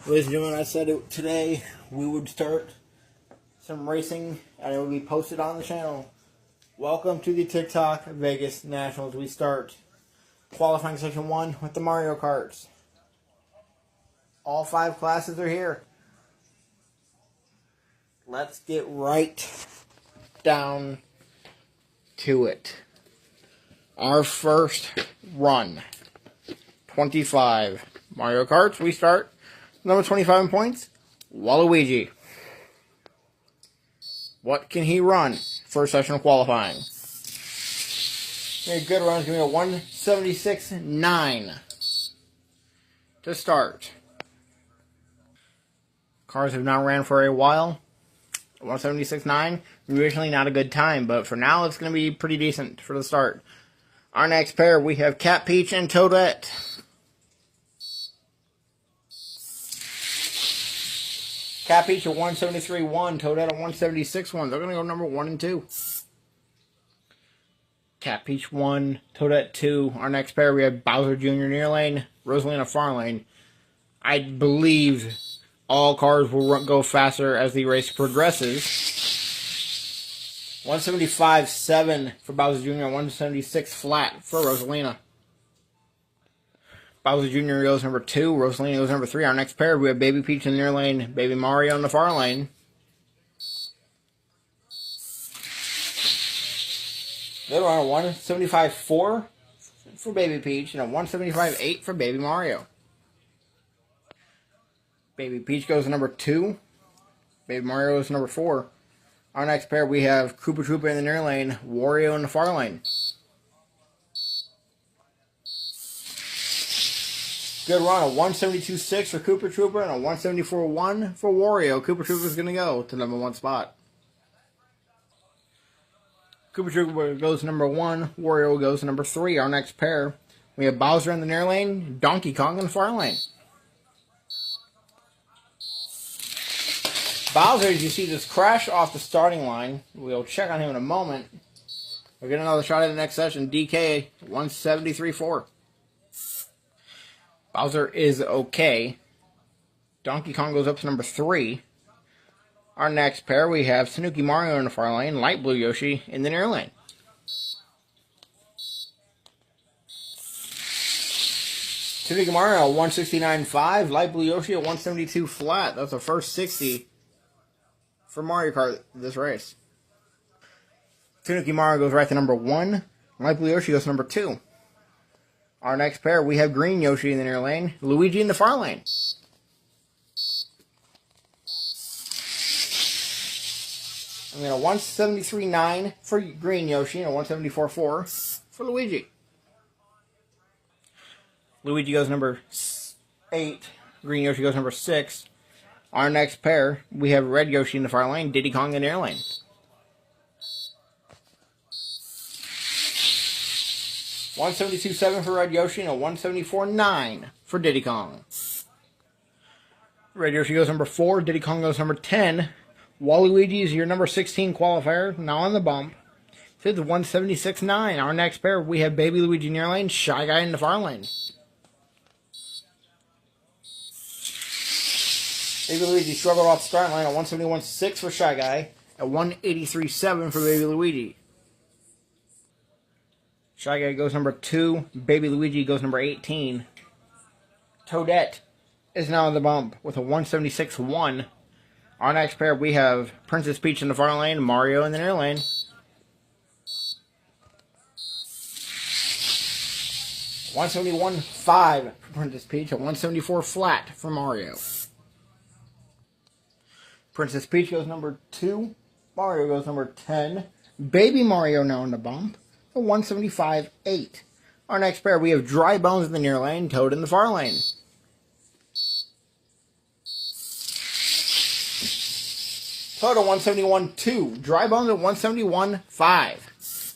Ladies and gentlemen, I said today we would start some racing and it will be posted on the channel. Welcome to the TikTok Vegas Nationals. We start qualifying section 1 with the Mario Karts. All 5 classes are here. Let's get right down to it. Our first run, 25 Mario Karts. We start number 25 in points, Waluigi. What can he run? First session of qualifying. A good run is going to be a 176.9 to start. Cars have not ran for a while. 176.9, originally not a good time, but for now it's going to be pretty decent for the start. Our next pair, we have Cat Peach and Toadette. Cat Peach at 173.1, Toadette at 176.1. They're going to go number 1 and 2. Cat Peach 1, Toadette 2. Our next pair, we have Bowser Jr. near lane, Rosalina far lane. I believe all cars will go faster as the race progresses. 175.7 for Bowser Jr. 176 flat for Rosalina. Bowser Jr. goes number 2. Rosalina goes number 3. Our next pair, we have Baby Peach in the near lane, Baby Mario in the far lane. They run a 175.4 for Baby Peach and a 175.8 for Baby Mario. Baby Peach goes number 2. Baby Mario goes number 4. Our next pair, we have Koopa Troopa in the near lane, Wario in the far lane. Good run, a 172.6 for Koopa Troopa and a 174.1 for Wario. Koopa Troopa is going to go to number 1 spot. Koopa Troopa goes number 1, Wario goes number 3. Our next pair, we have Bowser in the near lane, Donkey Kong in the far lane. Bowser, as you see, just crashed off the starting line. We'll check on him in a moment. We'll get another shot at the next session. DK, 173.4. Bowser is okay. Donkey Kong goes up to number 3. Our next pair, we have Tanuki Mario in the far lane, Light Blue Yoshi in the near lane. Tanuki Mario at 169.5, Light Blue Yoshi at 172 flat. That's the first 60 for Mario Kart this race. Tanuki Mario goes right to number 1. Light Blue Yoshi goes to number 2. Our next pair, we have Green Yoshi in the near lane, Luigi in the far lane. I'm going to 173.9 for Green Yoshi and a 174.4 for Luigi. Luigi goes number 8. Green Yoshi goes number 6. Our next pair, we have Red Yoshi in the far lane, Diddy Kong in the near lane. $172.7 for Red Yoshi and a 174.9 for Diddy Kong. Red Yoshi goes number 4, Diddy Kong goes number 10. Waluigi is your number 16 qualifier, now on the bump. It's 176.9. Our next pair, we have Baby Luigi near lane, Shy Guy in the far lane. Baby Luigi struggled off the start line at 171.6 for Shy Guy, at 183.7 for Baby Luigi. Shy Guy goes number 2, Baby Luigi goes number 18. Toadette is now on the bump with a 176.1. Our next pair, we have Princess Peach in the far lane, Mario in the near lane. $171.5 for Princess Peach, a 174 flat for Mario. Princess Peach goes number 2, Mario goes number 10. Baby Mario now on the bump, a 175.8. Our next pair, we have Dry Bones in the near lane, Toad in the far lane. Toad at 171.2. Dry Bones at 171.5.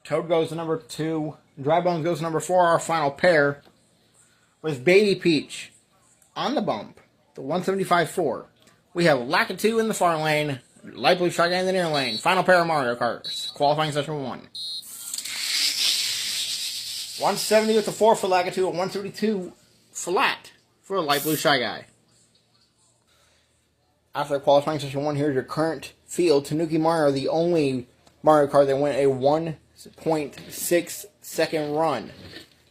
Toad goes to number 2. Dry Bones goes to number 4. Our final pair was Baby Peach on the bump, the 175.4. We have Lakitu in the far lane, Light Blue Shy Guy in the near lane. Final pair of Mario Karts. Qualifying session 1. 170 with the 4 for Lakitu, and 132 flat for a light blue Shy Guy. After qualifying session 1, here's your current field. Tanuki Mario, the only Mario Kart that went a 1.6 second run.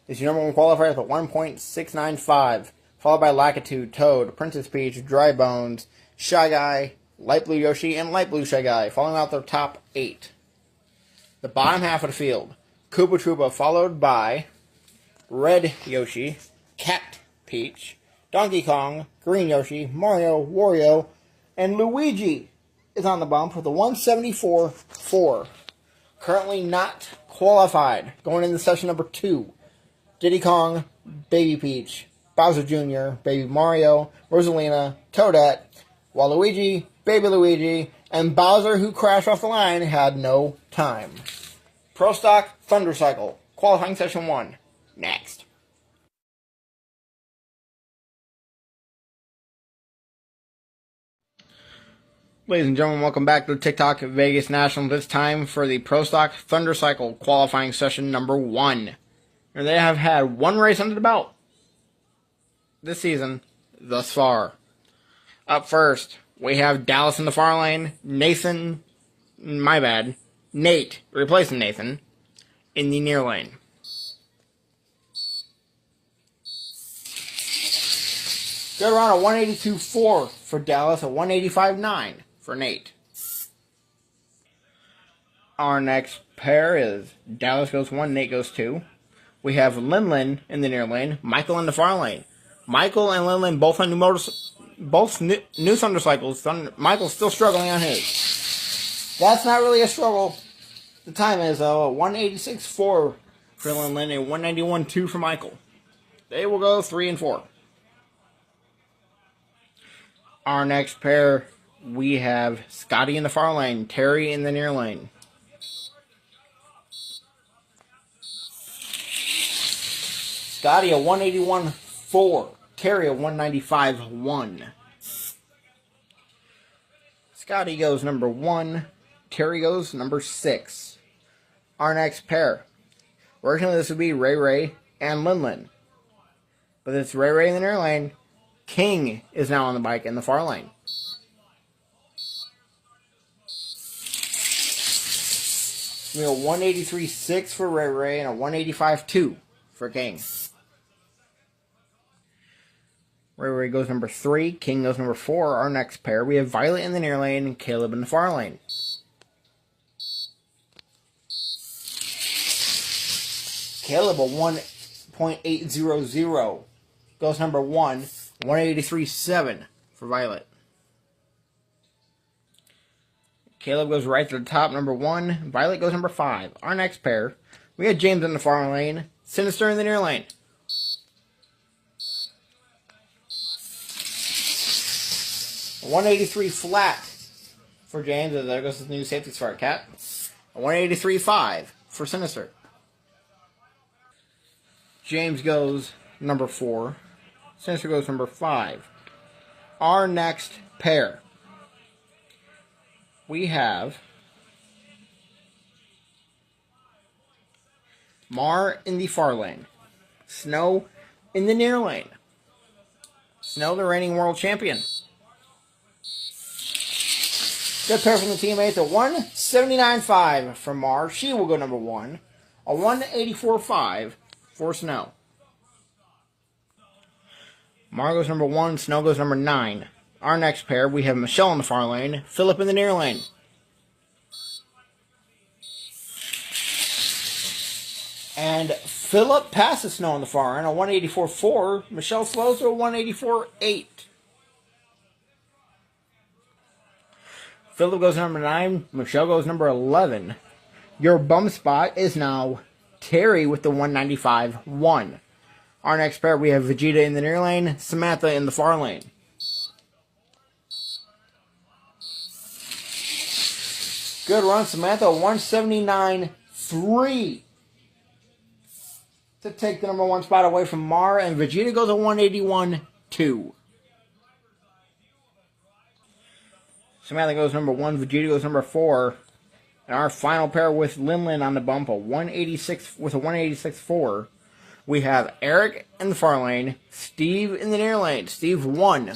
Is your number 1 qualifier with a 1.695, followed by Lakitu, Toad, Princess Peach, Dry Bones, Shy Guy, Light Blue Yoshi, and Light Blue Shy Guy, following out their top 8. The bottom half of the field, Koopa Troopa, followed by Red Yoshi, Cat Peach, Donkey Kong, Green Yoshi, Mario, Wario, and Luigi is on the bump with a 174.4. Currently not qualified. Going into session number 2. Diddy Kong, Baby Peach, Bowser Jr., Baby Mario, Rosalina, Toadette, Waluigi, Baby Luigi, and Bowser, who crashed off the line, had no time. Pro Stock Thundercycle. Qualifying session 1. Next. Ladies and gentlemen, welcome back to TikTok Vegas National. This time for the Pro Stock Thundercycle qualifying session number 1. And they have had one race under the belt this season thus far. Up first, we have Dallas in the far lane, Nate, replacing Nathan, in the near lane. Good run, a 182.4 for Dallas, a 185.9 for Nate. Our next pair is Dallas goes 1, Nate goes 2. We have Linlin in the near lane, Michael in the far lane. Michael and Linlin both on new Thundercycles. Michael's still struggling on his. That's not really a struggle. The time is 186.4 for Linlin and 191.2 for Michael. They will go 3 and 4. Our next pair, we have Scotty in the far lane, Terry in the near lane. Scotty a 181.4, Terry a 195.1. Scotty goes number 1, Terry goes number 6. Our next pair, originally this would be Ray Ray and Linlin, but it's Ray Ray in the near lane. King is now on the bike in the far lane. We have a 183.6 for Ray Ray and a 185.2 for King. Ray Ray goes number 3, King goes number 4. Our next pair, we have Violet in the near lane and Caleb in the far lane. Caleb a 1.800 goes number 1, 183.7 for Violet. Caleb goes right to the top, number 1. Violet goes number 5. Our next pair, we got James in the far lane, Sinister in the near lane. A 183 flat for James, and there goes his new safety start cap. A 183.5 for Sinister. James goes number 4. Sinister goes number 5. Our next pair, we have Mar in the far lane, Snow in the near lane. Snow, the reigning world champion. Good pair from the teammates. A 179.5 from Mar. She will go number 1. A 184.5 for Snow. Mar goes number 1. Snow goes number 9. Our next pair, we have Michelle in the far lane, Philip in the near lane. And Philip passes Snow in the far end, a 184.4. Michelle slows to a 184.8. Philip goes number 9. Michelle goes number 11. Your bum spot is now Terry with the 195.1. Our next pair, we have Vegeta in the near lane, Samantha in the far lane. Good run, Samantha, 179.3 to take the number 1 spot away from Mara, and Vegeta goes a 181.2. Samantha goes number 1, Vegeta goes number 4, and our final pair with Linlin on the bump, a 186 with a 186.4. we have Eric in the far lane, Steve in the near lane. Steve won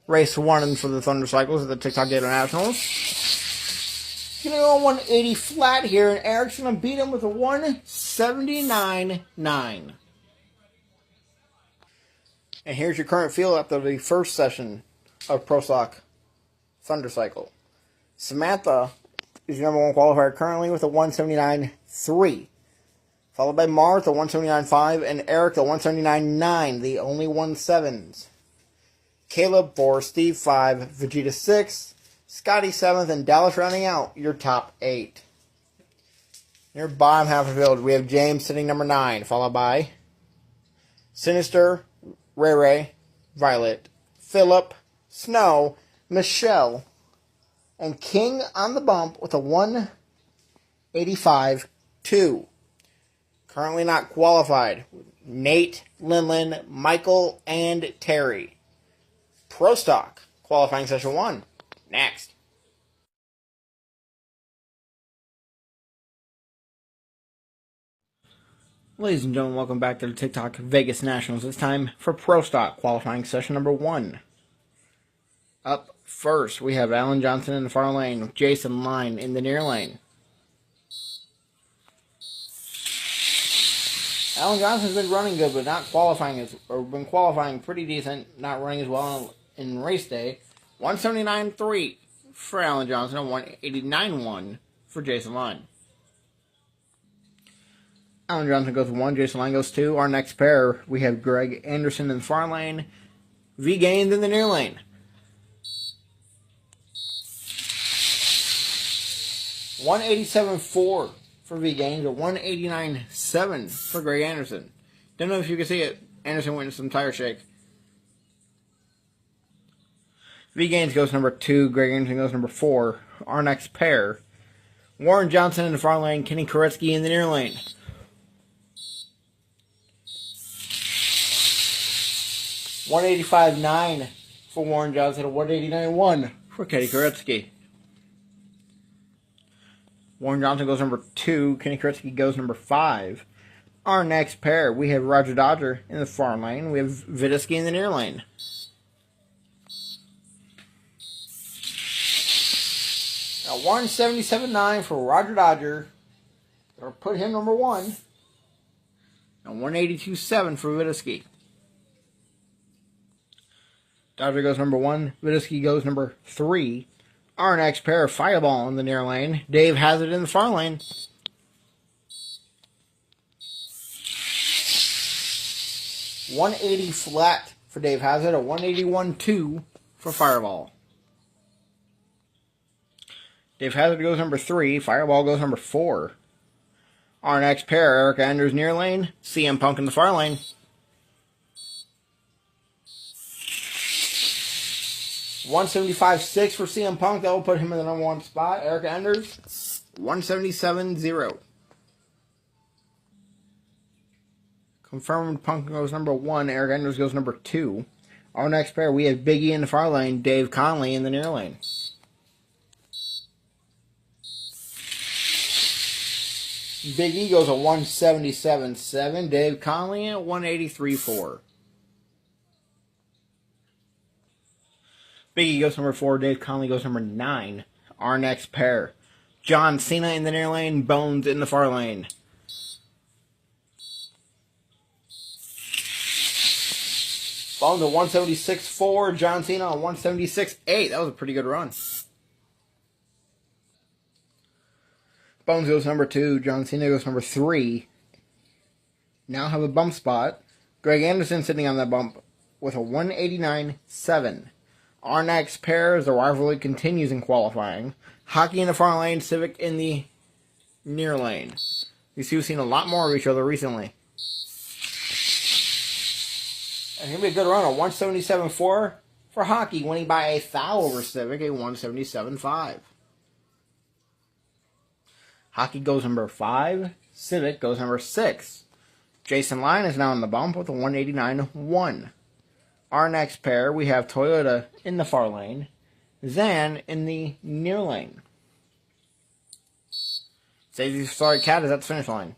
race 1 for the Thundercycles at the TikTok Data Nationals. He's going to go 180 flat here, and Eric's going to beat him with a 179.9. And here's your current field after the first session of Pro Stock Thundercycle. Samantha is your number 1 qualifier currently with a 179.3. Followed by Martha, 179.5, and Eric, the 179.9, the only 17s. Caleb 4, Steve 5, Vegeta 6, Scotty 7th, and Dallas rounding out your top 8. In your bottom half of the field, we have James sitting number 9, followed by Sinister, Ray Ray, Violet, Philip, Snow, Michelle, and King on the bump with a 185.2. Currently not qualified. Nate, Linlin, Michael, and Terry. Pro Stock qualifying session 1. Next. Ladies and gentlemen, welcome back to the TikTok Vegas Nationals. It's time for Pro Stock qualifying session number 1. Up first, we have Alan Johnson in the far lane with Jason Line in the near lane. Alan Johnson's been running good, but not qualifying been qualifying pretty decent, not running as well in race day. 179.3 for Alan Johnson and 189.1 for Jason Line. Alan Johnson goes 1, Jason Line goes 2. Our next pair, we have Greg Anderson in the far lane, V Gaines in the near lane. 187.4 for V Gaines, a 189.7 for Greg Anderson. Don't know if you can see it. Anderson went into some tire shake. V Gaines goes number 2, Greg Anderson goes number 4. Our next pair, Warren Johnson in the far lane, Kenny Koretsky in the near lane. 185.9 for Warren Johnson, a 189.1 for Kenny Koretsky. Warren Johnson goes number 2. Kenny Koretsky goes number 5. Our next pair, we have Roger Dodger in the far lane. We have Vidisky in the near lane. Now 177.9 for Roger Dodger. Or put him number 1. And 182.7 for Vidisky. Dodger goes number 1. Vidisky goes number 3. Our next pair, Fireball in the near lane. Dave Hazard in the far lane. .180 flat for Dave Hazard. A 181.2 for Fireball. Dave Hazard goes number 3. Fireball goes number 4. Our next pair, Eric Andrews near lane. CM Punk in the far lane. 175.6 for CM Punk. That will put him in the number 1 spot. Eric Enders, 177.0. Confirmed Punk goes number 1. Eric Enders goes number 2. Our next pair, we have Big E in the far lane. Dave Conley in the near lane. Big E goes a 177.7. Dave Conley at 183.4. Big E goes number 4. Dave Conley goes number 9. Our next pair, John Cena in the near lane. Bones in the far lane. Bones at 176.4. John Cena on 176.8. That was a pretty good run. Bones goes number 2. John Cena goes number 3. Now have a bump spot. Greg Anderson sitting on that bump with a 189.7. Our next pair, as the rivalry continues in qualifying, Hockey in the far lane, Civic in the near lane. These two have seen a lot more of each other recently. And here'll be a good run, a 177.4 for Hockey, winning by a foul over Civic, a 177.5. Hockey goes number 5. Civic goes number 6. Jason Line is now on the bump with a 189.1. Our next pair, we have Toyota in the far lane, Zan in the near lane. Sorry, Cat is at the finish line.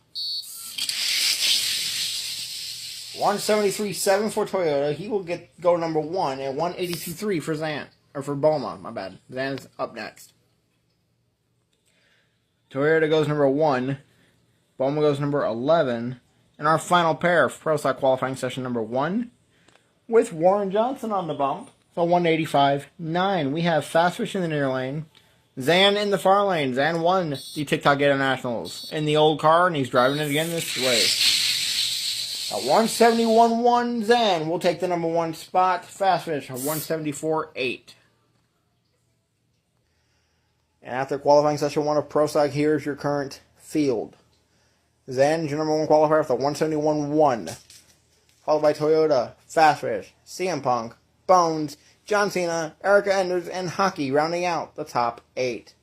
173.7 for Toyota. He will go number 1, and 182.3 for Zan. Or for Bulma, my bad. Zan's up next. Toyota goes number 1. Bulma goes number 11. And our final pair for Pro Stock qualifying session number 1. With Warren Johnson on the bump. So 185.9. We have Fastfish in the near lane. Zan in the far lane. Zan won the TikTok Internationals in the old car, and he's driving it again this way. A 171.1 Zan will take the number 1 spot. Fastfish, a 174.8. And after qualifying session 1 of Pro Stock, here's your current field. Zan is your number 1 qualifier with a 171.1. Followed by Toyota, Fastfish, CM Punk, Bones, John Cena, Erica Enders, and Hockey, rounding out the top 8.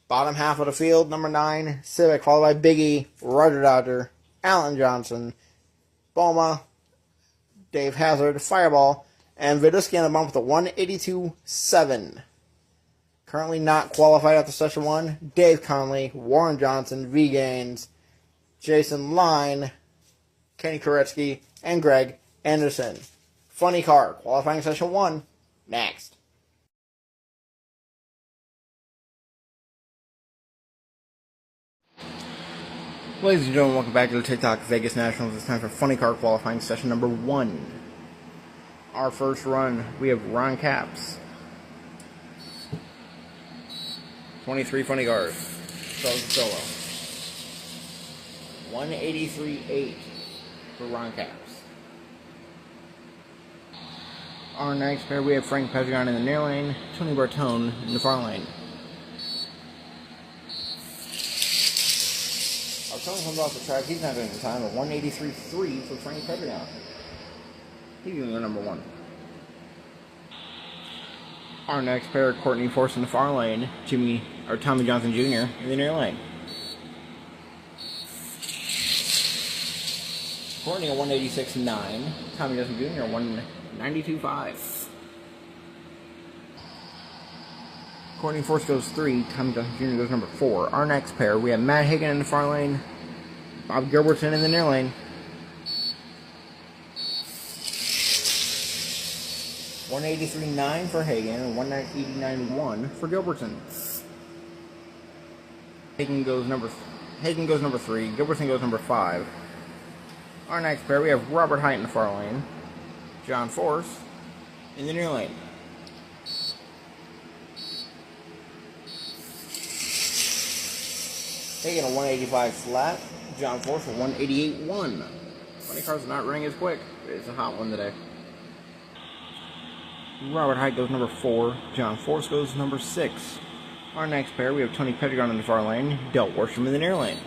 Bottom half of the field, number 9, Civic, followed by Biggie, Roger Dodger, Alan Johnson, Bulma, Dave Hazard, Fireball, and Viduski on the bump with a 182.7. Currently not qualified after session 1, Dave Conley, Warren Johnson, V Gaines, Jason Line, Kenny Koretsky, and Greg Anderson. Funny car, qualifying session 1, next. Ladies and gentlemen, welcome back to the TikTok Vegas Nationals. It's time for Funny Car qualifying session number 1. Our first run, we have Ron Capps. 23 funny cars. Solo. 183.8 for Ron Capps. Our next pair, we have Frank Pedregon in the near lane, Tony Bartone in the far lane. Tony comes off the track, he's not doing the time, but 183.3 for Frank Pedregon. He's going to go number 1. Our next pair, Courtney Force in the far lane, Tommy Johnson Jr. in the near lane. Courtney a 186.9, Tommy Johnson Jr. a 192.5. Courtney Force goes 3, Tommy Johnson Jr. goes number 4. Our next pair, we have Matt Hagan in the far lane, Bob Gilbertson in the near lane. 183.9 for Hagan and 189.1 for Gilbertson. Hagan goes number 3, Gilbertson goes number 5. Our next pair, we have Robert Height in the far lane, John Force in the near lane. Hagan a 185 flat, John Force a 188.1. Funny car's not running as quick, but it's a hot one today. Robert Height goes number 4, John Force goes number 6. Our next pair, we have Tony Pedregon in the far lane, Del Worsham in the near lane.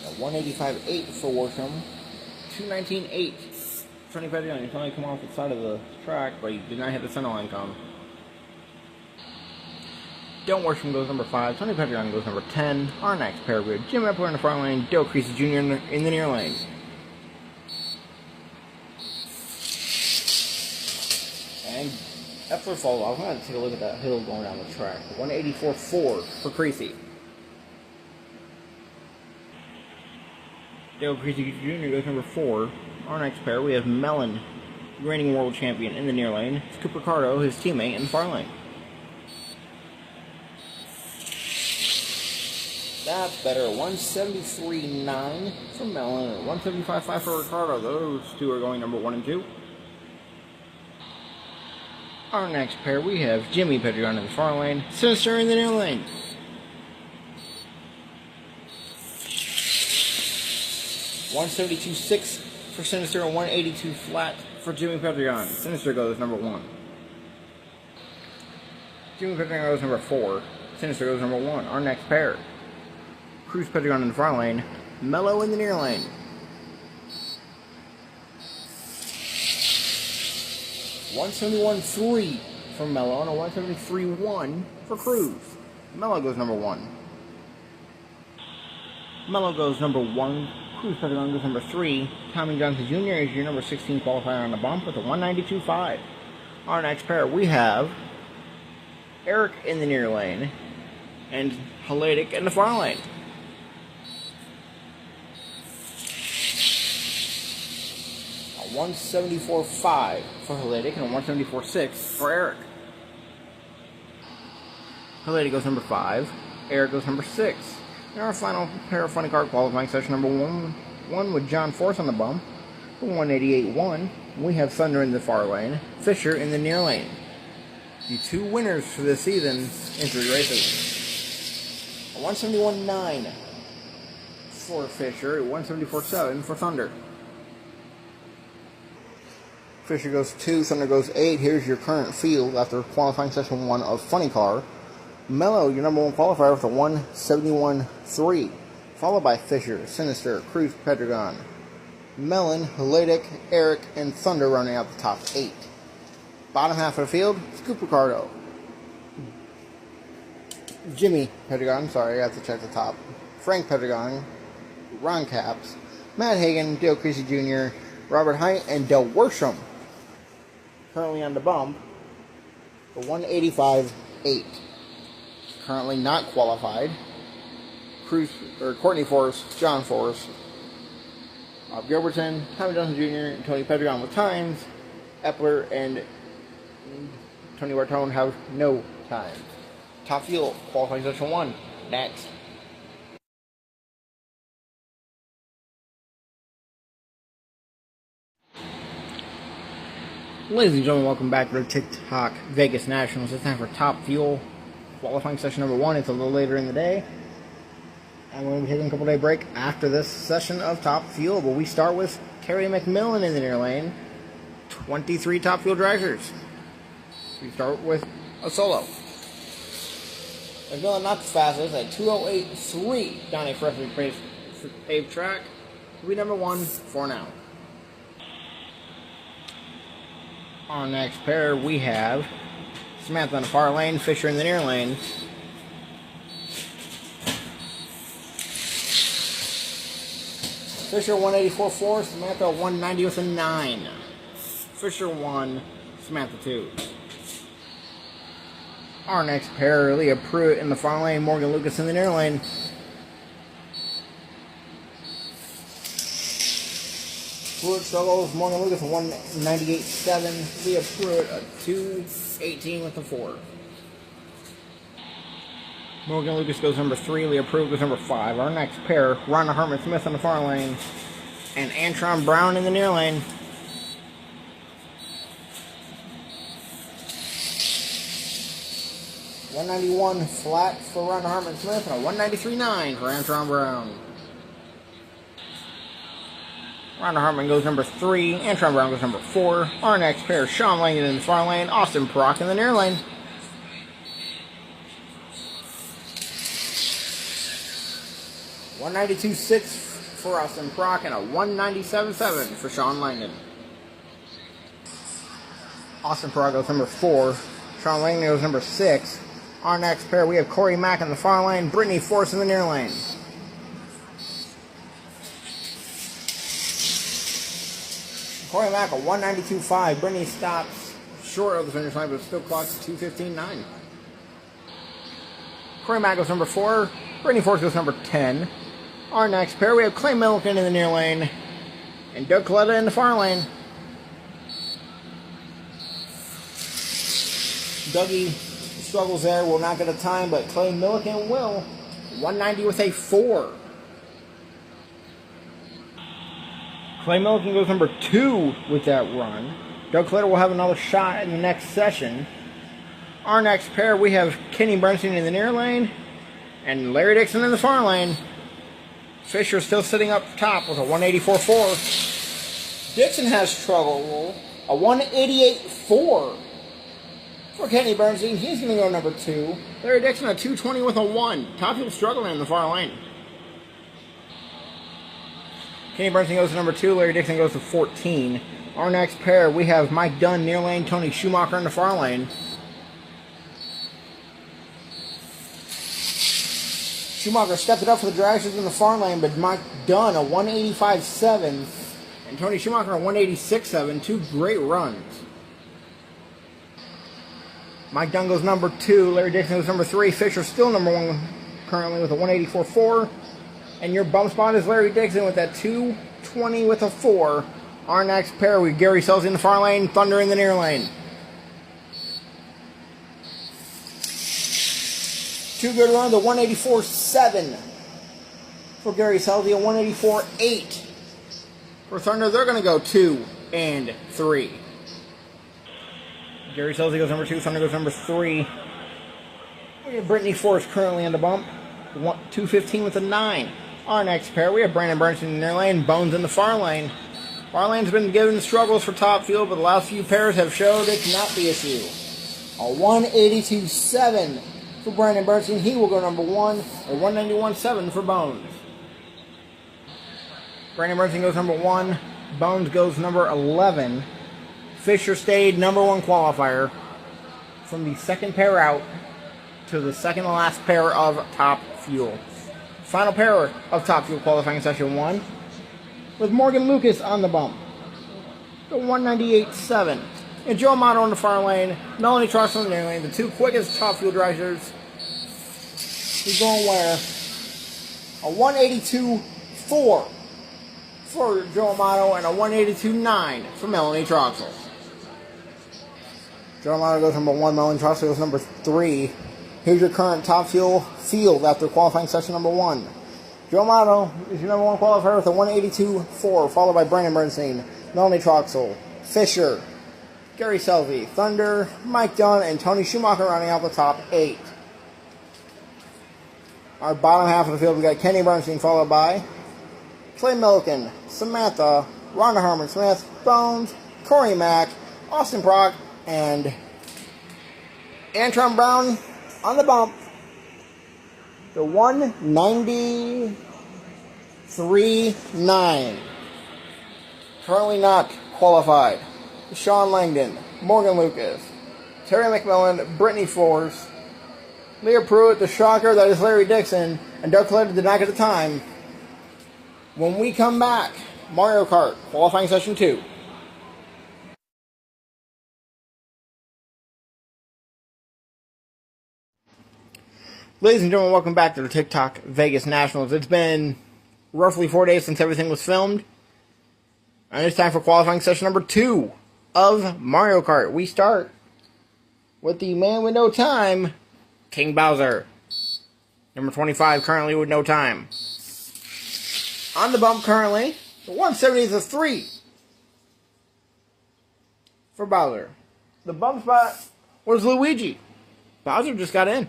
A 185.8 for Worsham, 219.8. Tony Pedregon, he's only come off the side of the track, but he did not hit the center line come. Del Worsham goes number 5, Tony Pedregon goes number 10. Our next pair, we have Jim Epler in the front lane, Dale Creasy Jr. in the near lane. And Epler falls off. I'm going to take a look at that hill going down the track. 184.4 for Creasy. Dale Creasy Jr. goes number 4. Our next pair, we have Mellon, reigning world champion, in the near lane. It's Cooper Cardo, his teammate, in the far lane. That's better. 173.9 for Mellon and 175.5 for Ricardo. Those two are going number 1 and 2. Our next pair, we have Jimmy Pedregon in the far lane, Sinister in the near lane. $172.6 for Sinister and $182 flat for Jimmy Pedregon. Sinister goes number 1. Jimmy Pedregon goes number 4. Sinister goes number 1. Our next pair, Cruz Pedregon in the far lane, Mello in the near lane. $171.3 for Mello and a $173.1 for Cruz. Mello goes number 1. Mello goes number 1. Cruz Pedregon goes number 3. Tommy Johnson Jr. is your number 16 qualifier on the bump with a 192.5. Our next pair, we have Eric in the near lane and Haladik in the far lane. 174.5 for Halidic and a 174.6 for Eric. Halidic goes number 5. Eric goes number 6. And our final pair of funny card qualifying session number 1 with John Force on the bump. For 188.1, we have Thunder in the far lane, Fisher in the near lane. The 2 winners for this season in 3 races. A 171.9 for Fisher, 174.7 for Thunder. Fisher goes 2, Thunder goes 8. Here's your current field after qualifying session 1 of Funny Car. Mello, your number 1 qualifier, with a 171.3, followed by Fisher, Sinister, Cruz, Pedregon, Mellon, Halidic, Eric, and Thunder running out the top 8. Bottom half of the field, Scoop Ricardo, Jimmy Pedregon, sorry, I have to check the top, Frank Pedregon, Ron Capps, Matt Hagan, Dale Creasy Jr., Robert Height, and Del Worsham. Currently on the bump, the 185.8. Currently not qualified. Courtney Force, John Force, Bob Gilberton, Tommy Johnson Jr., and Tony Pedregon with times. Epler and Tony Bartone have no time. Top field, qualifying session 1. Next. Ladies and gentlemen, welcome back to the TikTok Vegas Nationals. It's time for Top Fuel qualifying session number 1. It's a little later in the day. I'm going to be taking a couple day break after this session of Top Fuel, but we start with Kerry McMillan in the near lane. 23 Top Fuel drivers. We start with a solo. McMillan not the fastest at 2:08.3 down a freshly paved track. Will be number 1 for now. On the next pair, we have Samantha in the far lane, Fisher in the near lane. Fisher 184.4, Samantha 190 with a 9. Fisher 1, Samantha 2. Our next pair, Leah Pruitt in the far lane, Morgan Lucas in the near lane. Pruitt struggles, Morgan Lucas a 198.7, Leah Pruitt a 218 with a 4. Morgan Lucas goes number 3, Leah Pruitt goes number 5. Our next pair, Rhonda Hartman Smith in the far lane, and Antron Brown in the near lane. .191 flat for Rhonda Hartman Smith and a 193.9 for Antron Brown. Rhonda Hartman goes number 3, Antron Brown goes number 4. Our next pair, Sean Langdon in the far lane, Austin Prock in the near lane. .192.6 for Austin Prock and a 197.7 for Sean Langdon. Austin Prock goes number 4, Sean Langdon goes number 6. Our next pair, we have Corey Mack in the far lane, Brittany Force in the near lane. Corey Mack a 192.5. Brittany stops short of the finish line, but still clocks 2:15.9. Corey Mack goes number 4. Brittany Force goes number 10. Our next pair, we have Clay Milliken in the near lane and Doug Coletta in the far lane. Dougie struggles there, will not get a time, but Clay Milliken will. 190 with a 4. Clay Milliken goes number 2 with that run. Doug Coletta will have another shot in the next session. Our next pair, we have Kenny Bernstein in the near lane and Larry Dixon in the far lane. Fisher still sitting up top with a 184.4. Dixon has trouble. A 188.4 for Kenny Bernstein. He's going to go number 2. Larry Dixon a 220 with a 1. Top people struggling in the far lane. Kenny Bernstein goes to number 2. Larry Dixon goes to 14. Our next pair, we have Mike Dunn near lane, Tony Schumacher in the far lane. Schumacher stepped it up for the drivers in the far lane, but Mike Dunn a 185.7 and Tony Schumacher a 186.7. 2 great runs. Mike Dunn goes number 2. Larry Dixon goes number 3. Fisher still number 1 currently with a 184.4. And your bump spot is Larry Dixon with that 220 with a 4. Our next pair, we Gary Sells in the far lane, Thunder in the near lane. Two good runs, a 184.7 for Gary Sells, a 184.8 for Thunder. They're going to go 2 and 3. Gary Sells goes number 2, Thunder goes number 3. We have Brittany Force currently in the bump, 215 with a 9. Our next pair, we have Brandon Bernstein in the near lane, Bones in the far lane. Far lane's been given struggles for top field, but the last few pairs have showed it's not the issue. A 182.7 for Brandon Bernstein. He will go number 1. A 191.7 for Bones. Brandon Bernstein goes number 1. Bones goes number 11. Fisher stayed number 1 qualifier from the second pair out to the second to last pair of top fuel. Final pair of top fuel qualifying session 1 with Morgan Lucas on the bump. The 198.7. And Joe Amato in the far lane, Melanie Troxel in the near lane, the 2 quickest top fuel drivers. He's going where? A 182.4 for Joe Amato and a 182.9 for Melanie Troxel. Joe Amato goes number 1, Melanie Troxel goes number 3. Here's your current top fuel field after qualifying session number 1. Joe Amato is your number 1 qualifier with a 182.4, followed by Brandon Bernstein, Melanie Troxel, Fisher, Gary Selvey, Thunder, Mike Dunn, and Tony Schumacher rounding out the top 8. Our bottom half of the field, we got Kenny Bernstein, followed by Clay Milliken, Samantha, Rhonda Harmon-Smith, Bones, Corey Mack, Austin Prock, and Antron Brown on the bump. The 193.9. Currently not qualified. Sean Langdon, Morgan Lucas, Terry McMillan, Brittany Force, Leah Pruitt, the shocker that is Larry Dixon, and Doug Coletta did not get the time. When we come back, Mario Kart, qualifying session 2. Ladies and gentlemen, welcome back to the TikTok Vegas Nationals. It's been roughly 4 days since everything was filmed. And it's time for qualifying session number 2 of Mario Kart. We start with the man with no time, King Bowser. Number 25 currently with no time. On the bump currently, the 170.3 for Bowser. The bump spot was Luigi. Bowser just got in.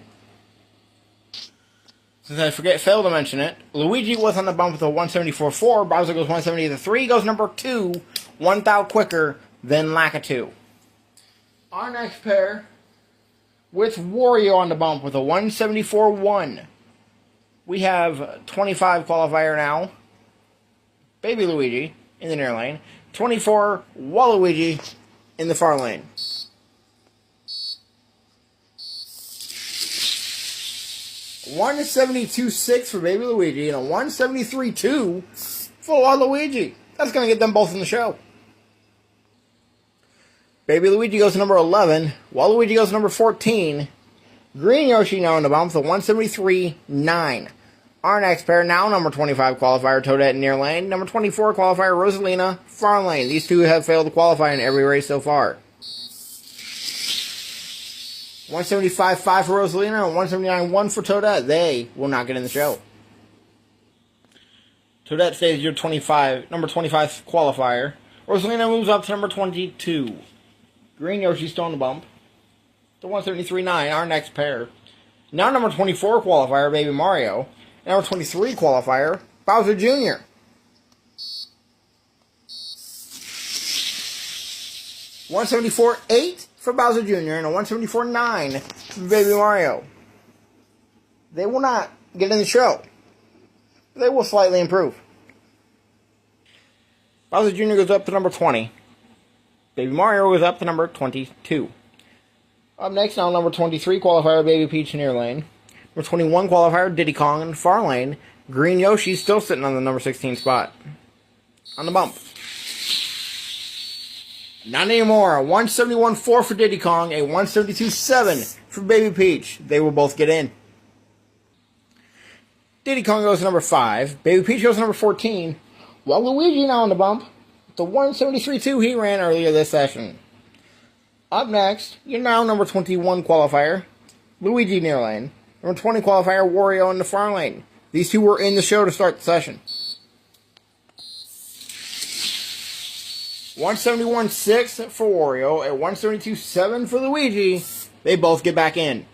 Since I failed to mention it, Luigi was on the bump with a 174.4. Bowser goes 170.3. Goes number 2, 1 thou quicker than Lakitu. Our next pair with Wario on the bump with a 174.1. We have 25 qualifier now. Baby Luigi in the near lane. 24 Waluigi in the far lane. $172.6 for Baby Luigi and a $173.2 for Waluigi. That's going to get them both in the show. Baby Luigi goes to number 11. Waluigi goes to number 14. Green Yoshi now in the bump with a 173.9. Our next pair now, number 25 qualifier Toadette in near lane. Number 24 qualifier Rosalina far lane. These two have failed to qualify in every race so far. 175.5 for Rosalina and 179.1 for Toadette. They will not get in the show. Toadette stays your number 25 qualifier. Rosalina moves up to number 22. Green Yoshi still on the bump. The 173.9, our next pair. Now number 24 qualifier, Baby Mario. Number 23 qualifier, Bowser Jr. $174.8 for Bowser Jr. and a $174.9 for Baby Mario. They will not get in the show. They will slightly improve. Bowser Jr. goes up to number 20. Baby Mario goes up to number 22. Up next now, number 23 qualifier, Baby Peach near lane. Number 21 qualifier, Diddy Kong in far lane. Green Yoshi still sitting on the number 16 spot. On the bump. Not anymore. A 171.4 for Diddy Kong, a 172.7 for Baby Peach. They will both get in. Diddy Kong goes to number 5. Baby Peach goes to number 14. Waluigi now on the bump. the 173.2 he ran earlier this session. Up next, your now number 21 qualifier, Luigi near lane. Number 20 qualifier, Wario in the far lane. These two were in the show to start the session. 171.6 for Wario and 172.7 for Luigi. They both get back in.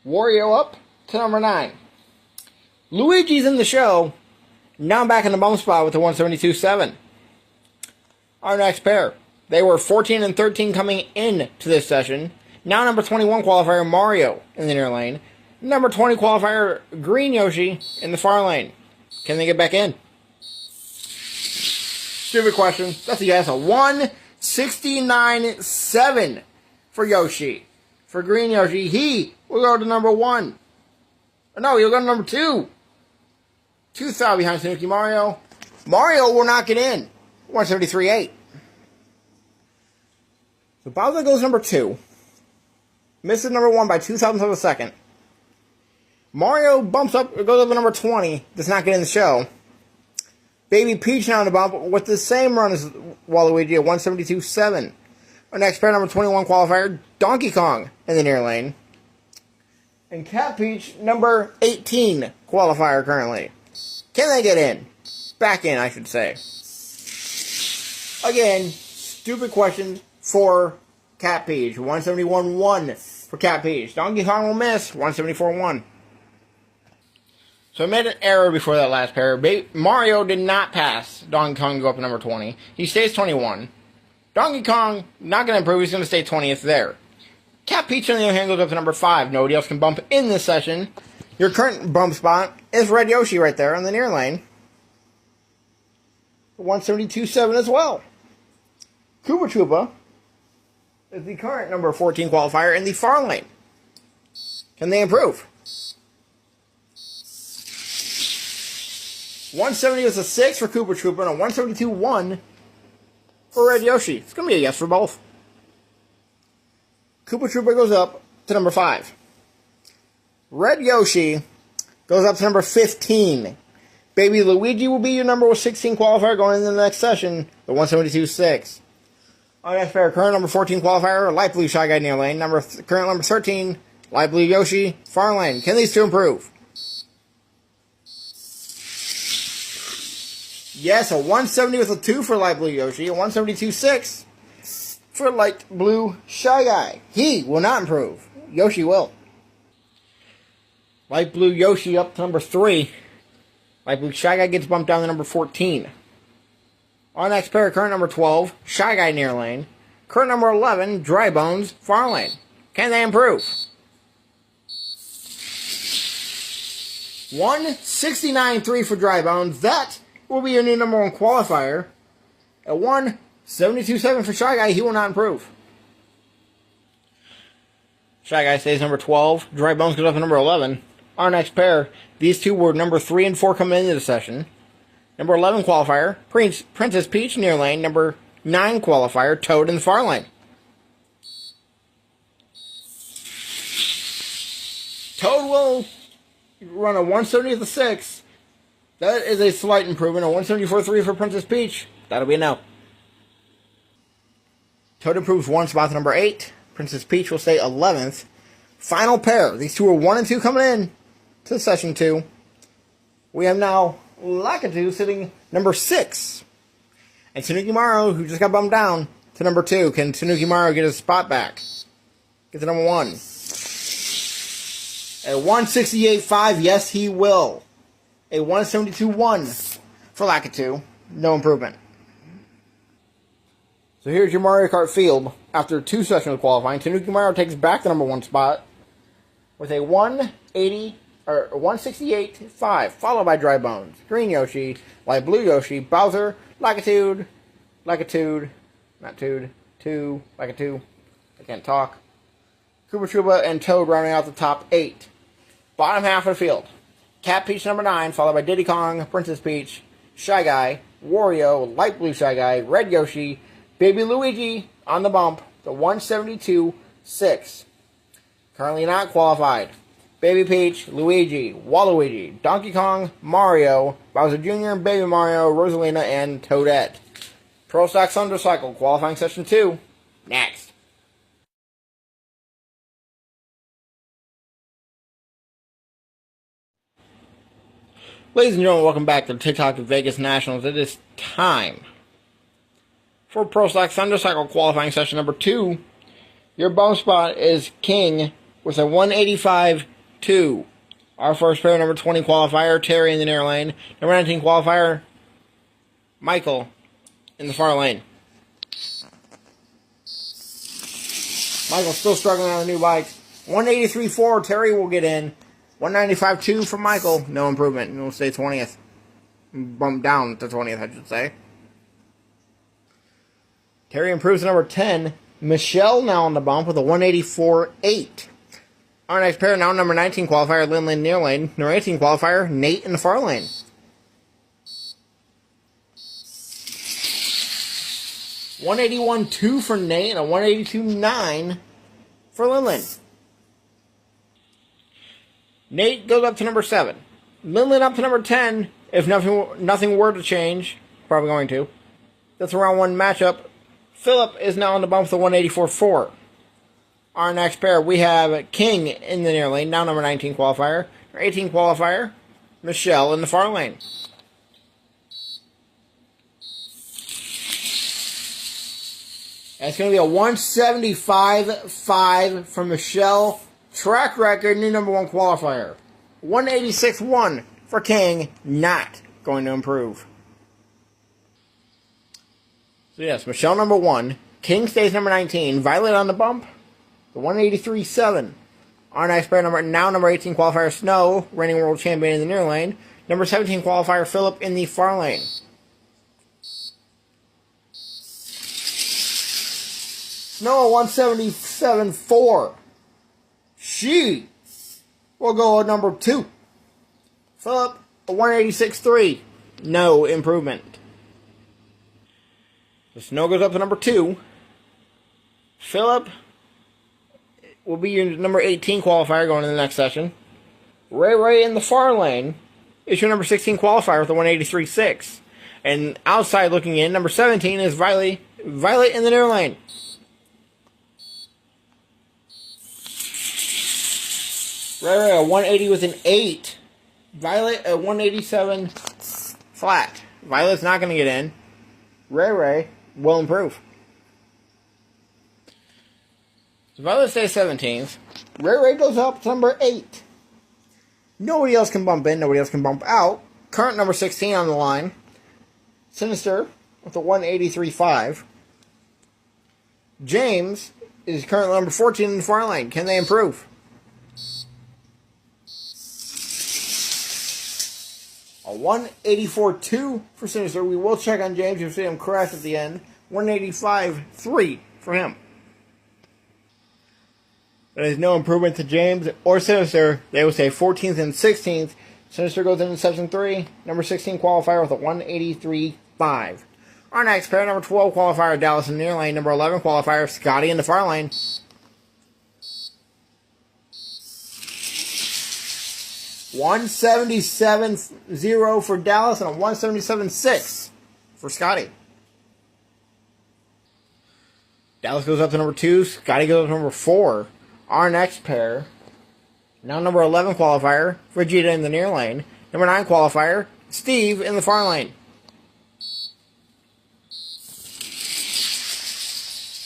Wario up to number 9. Luigi's in the show. Now I'm back in the bump spot with the 172.7. Our next pair. They were 14 and 13 coming in to this session. Now number 21 qualifier Mario in the near lane. Number 20 qualifier Green Yoshi in the far lane. Can they get back in? Stupid question. That's a yes. A 169.7 for Yoshi. For Green Yoshi, he will go to number 1. No, he'll go to number 2. 2,000 behind Tanuki Mario. Mario will not get in. 173.8. So Bowser goes number 2. Misses number 1 by 2,000ths of a second. Mario bumps up, goes up to number 20. Does not get in the show. Baby Peach now on the bump with the same run as Waluigi at 172.7. Our next pair, number 21 qualifier, Donkey Kong in the near lane. And Cat Peach, number 18 qualifier currently. Can they get in? Back in, I should say. Again, stupid question for Cat Peach. 171.1 for Cat Peach. Donkey Kong will miss. 174.1. So I made an error before that last pair. Mario did not pass Donkey Kong to go up to number 20. He stays 21. Donkey Kong, not going to improve. He's going to stay 20th there. Cat Peach, on the other hand, goes up to number 5. Nobody else can bump in this session. Your current bump spot is Red Yoshi right there on the near lane. 172.7 as well. Koopa Troopa is the current number 14 qualifier in the far lane. Can they improve? 170 is a 6 for Koopa Troopa and a 172.1 for Red Yoshi. It's going to be a yes for both. Koopa Troopa goes up to number 5. Red Yoshi goes up to number 15. Baby Luigi will be your number 16 qualifier going into the next session, the 172.6. Our next pair, current number 14 qualifier, Light Blue Shy Guy near lane. Current number 13, Light Blue Yoshi, far lane. Can these two improve? Yes, a 170 with a 2 for Light Blue Yoshi, a 172.6 for Light Blue Shy Guy. He will not improve. Yoshi will. Light Blue Yoshi up to number 3. Light Blue Shy Guy gets bumped down to number 14. Our next pair, current number 12, Shy Guy near lane. Current number 11, Dry Bones, far lane. Can they improve? 169.3 for Dry Bones. That will be your new number 1 qualifier. At 172.7 for Shy Guy, he will not improve. Shy Guy stays number 12. Dry Bones goes up to number 11. Our next pair, these two were number 3 and 4 coming into the session. Number 11 qualifier, Princess Peach near lane. Number 9 qualifier, Toad in the far lane. Toad will run a 170.6. That is a slight improvement. A 174.3 for Princess Peach. That'll be a no. Toad improves 1 spot to number 8. Princess Peach will stay 11th. Final pair. These two are 1 and 2 coming in to session 2. We have now Lakitu sitting number 6. And Tanuki Maru, who just got bumped down to number 2. Can Tanuki Maru get his spot back? Get to number 1. At 168.5, yes, he will. A 172.1 for Lakitu. No improvement. So here's your Mario Kart field. After 2 sessions of qualifying, Tanuki Maru takes back the number 1 spot with a 168.5, followed by Dry Bones, Green Yoshi, Light Blue Yoshi, Bowser, Lakitu, Lakitu, I can't talk, Koopa Troopa, and Toad rounding out the top 8. Bottom half of the field. Cat Peach number 9, followed by Diddy Kong, Princess Peach, Shy Guy, Wario, Light Blue Shy Guy, Red Yoshi, Baby Luigi on the bump, the 172.6. Currently not qualified. Baby Peach, Luigi, Waluigi, Donkey Kong, Mario, Bowser Jr., Baby Mario, Rosalina, and Toadette. Pro Stock Thundercycle, qualifying session 2. Next. Ladies and gentlemen, welcome back to the TikTok Vegas Nationals. It is time for Pro Stock Thundercycle qualifying session number 2. Your bump spot is King with a 185-2. Our first pair, number 20 qualifier, Terry in the near lane. Number 19 qualifier, Michael in the far lane. Michael's still struggling on the new bike. 183-4, Terry will get in. 195-2 for Michael, no improvement. He'll stay 20th. Bump down to 20th, I should say. Terry improves to number 10. Michelle now on the bump with a 184-8. Our next pair, now number 19 qualifier, Lin Lin near lane. Number 18 qualifier, Nate in the far lane. $181.2 for Nate and a $182.9 for Lin Lin. Nate goes up to number 7. Lin Lin up to number 10. If nothing were to change, probably going to. That's a round 1 matchup. Philip is now on the bump with a 184.4. Our next pair, we have King in the near lane, now number 19 qualifier. Our 18 qualifier, Michelle in the far lane. It's going to be a 175.5 for Michelle. Track record, new number 1 qualifier. 186.1 for King, not going to improve. So yes, Michelle number 1. King stays number 19. Violet on the bump. The 183.7. Our next pair, number 18 qualifier, Snow, reigning world champion in the near lane. Number 17 qualifier, Philip in the far lane. Snow 177.4. She will go at number 2. Philip, a 186.3. No improvement. The Snow goes up to number 2. Philip will be your number 18 qualifier going into the next session. Ray in the far lane is your number 16 qualifier with a 183.6. And outside looking in, number 17 is Violet in the near lane. Ray a 180 with an 8. Violet a 187 flat. Violet's not going to get in. Ray will improve. So Violet stays 17th. Ray goes up to number 8. Nobody else can bump in. Nobody else can bump out. Current number 16 on the line. Sinister with a 183.5. James is currently number 14 in the far lane. Can they improve? A 184.2 for Sinister. We will check on James. You'll see him crash at the end. 185.3 for him. There is no improvement to James or Sinister. They will stay 14th and 16th. Sinister goes into session 3. Number 16 qualifier with a 183.5. Our next pair, number 12 qualifier, Dallas in the near lane. Number 11 qualifier, Scotty in the far lane. $177.0 for Dallas and a $177.6 for Scotty. Dallas goes up to number 2. Scotty goes up to number 4. Our next pair, now number 11 qualifier, Vegeta in the near lane. Number 9 qualifier, Steve in the far lane.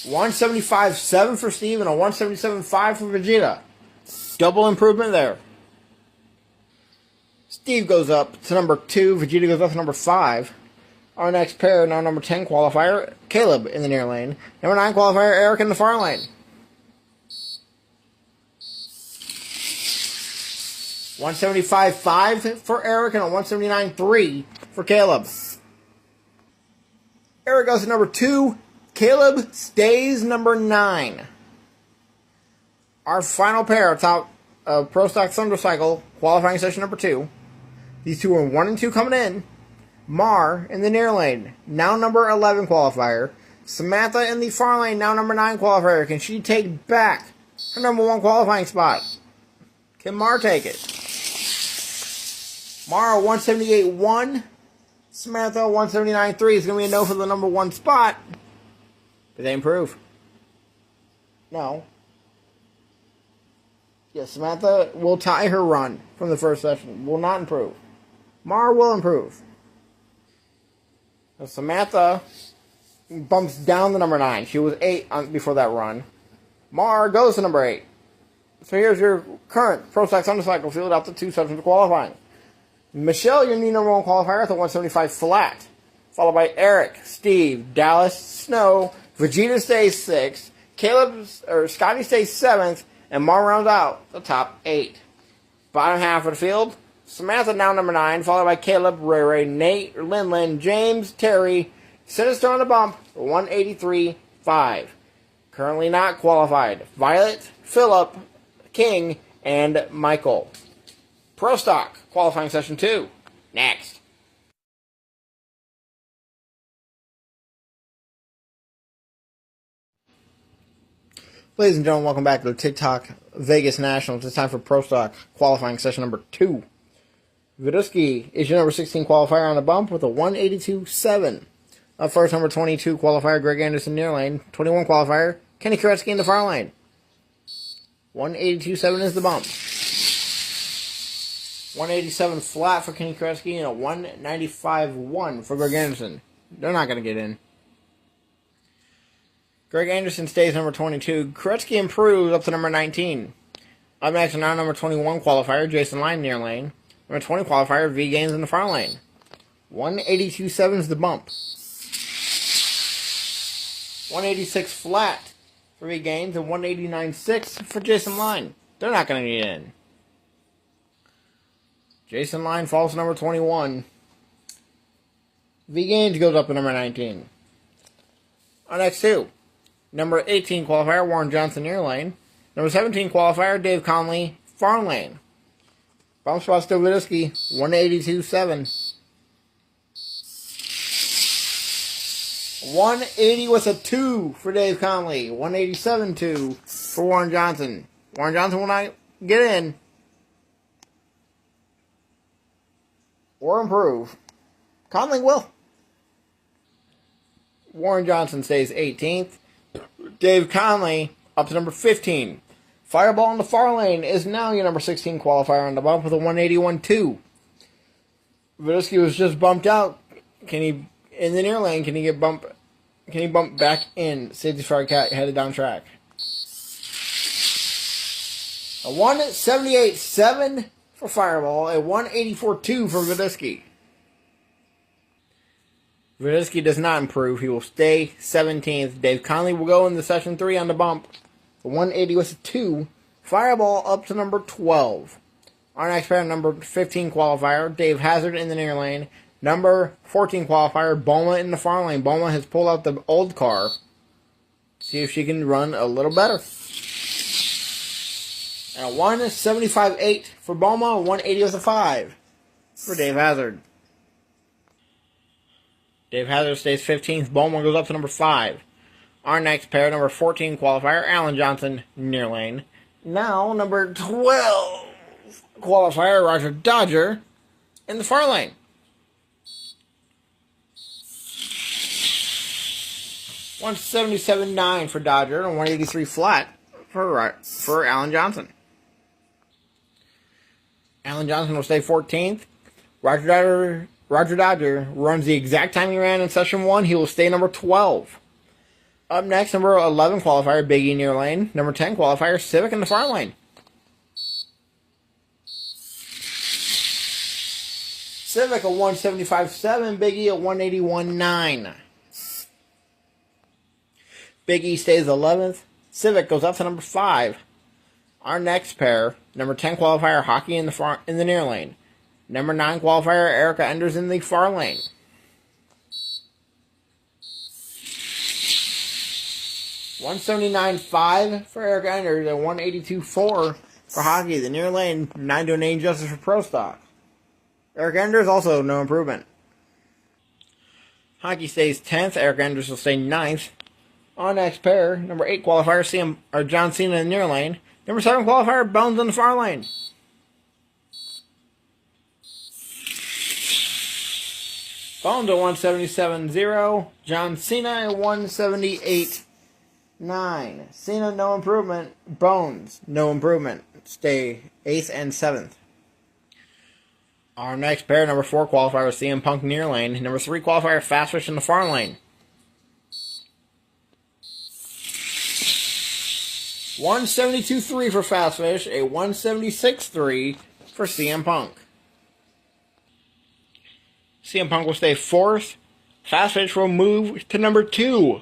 $175.7 for Steve and a $177.5 for Vegeta. Double improvement there. Steve goes up to number 2. Vegeta goes up to number 5. Our next pair, now number 10 qualifier, Caleb in the near lane. Number 9 qualifier, Eric in the far lane. $175.5 for Eric and a $179.3 for Caleb. Eric goes to number 2. Caleb stays number 9. Our final pair, top Pro Stock Thundercycle, qualifying session number 2. These two are 1 and 2 coming in. Mar in the near lane, now number 11 qualifier. Samantha in the far lane, now number 9 qualifier. Can she take back her number 1 qualifying spot? Can Mar take it? Mara 178-1. Samantha 179-3 is going to be a no for the number 1 spot. Did they improve? No. Yes, Samantha will tie her run from the first session. Will not improve. Mara will improve. Now, Samantha bumps down to number 9. She was 8 before that run. Mara goes to number 8. So here's your current Pro Stock Thundercycle field after 2 sessions of qualifying. Michelle, your new number 1 qualifier at the 175 flat. Followed by Eric, Steve, Dallas, Snow, Vegeta stays 6th, Scotty stays 7th, and Mar rounds out the top 8. Bottom half of the field, Samantha now number 9, followed by Caleb, Ray, Nate, Lin, James, Terry, Sinister on the bump, 183.5. Currently not qualified, Violet, Philip, King, and Michael. Pro Stock, qualifying session 2. Next. Ladies and gentlemen, welcome back to the TikTok Vegas Nationals. It's time for Pro Stock, qualifying session number 2. Vidusky is your number 16 qualifier on the bump with a 182.7. Up first, number 22 qualifier, Greg Anderson near lane. 21 qualifier, Kenny Koretsky in the far lane. 182.7 is the bump. 187 flat for Kenny Koretsky and a 195.1 for Greg Anderson. They're not going to get in. Greg Anderson stays number 22. Koretsky improves up to number 19. Up next, now number 21 qualifier, Jason Line near lane. Number 20 qualifier, V Gaines in the far lane. 182.7 is the bump. 186 flat for V Gaines and 189.6 for Jason Line. They're not going to get in. Jason Line falls to number 21. V Gaines goes up to number 19. Our next two. Number 18 qualifier, Warren Johnson near lane. Number 17 qualifier, Dave Conley, far lane. Bump spot still Vidusky, 182.7. 180 with a 2 for Dave Conley. 187.2 for Warren Johnson. Warren Johnson will not get in or improve. Conley will. Warren Johnson stays 18th. Dave Conley up to number 15. Fireball in the far lane is now your number 16 qualifier on the bump with a 181.2. Vidusky was just bumped out. Can he, in the near lane, can he bump back in? Safety Fire Cat headed down track. A 178.7 for Fireball, a 184.2 for Vidusky. Vidusky does not improve. He will stay 17th. Dave Conley will go into session 3 on the bump. 180 with a 2. Fireball up to number 12. Our next pair, number 15 qualifier, Dave Hazard in the near lane. Number 14 qualifier, Bulma in the far lane. Bulma has pulled out the old car. See if she can run a little better. And a 175.8 for Bulma, 180 with a 5 for Dave Hazard. Dave Hazard stays 15th. Bulma goes up to number 5. Our next pair, number 14 qualifier, Alan Johnson, near lane. Now, number 12 qualifier, Roger Dodger, in the far lane. $177.9 for Dodger and $183 flat for Alan Johnson. Alan Johnson will stay 14th. Roger Dodger runs the exact time he ran in session 1. He will stay number 12. Up next, number 11 qualifier, Biggie near lane. Number 10 qualifier, Civic in the far lane. Civic a 175.7, Biggie a 181.9. Biggie stays 11th. Civic goes up to number 5. Our next pair, number 10 qualifier, Hockey in the near lane. Number 9 qualifier, Erica Enders in the far lane. $179.5 for Erica Enders and $182.4 for Hockey, the near lane. Not doing any justice for Pro Stock. Erica Enders also no improvement. Hockey stays 10th. Erica Enders will stay 9th. Our next pair, number 8 qualifier, John Cena in the near lane. Number 7 qualifier, Bones in the far lane. Bones at 177.0. John Cena at 178.9. Cena, no improvement. Bones, no improvement. Stay 8th and 7th. Our next pair, number 4 qualifier, CM Punk near lane. Number 3 qualifier, Fast Fish in the far lane. 172.3 for Fast Fish, a 176.3 for CM Punk. CM Punk will stay 4th. Fast Fish will move to number 2.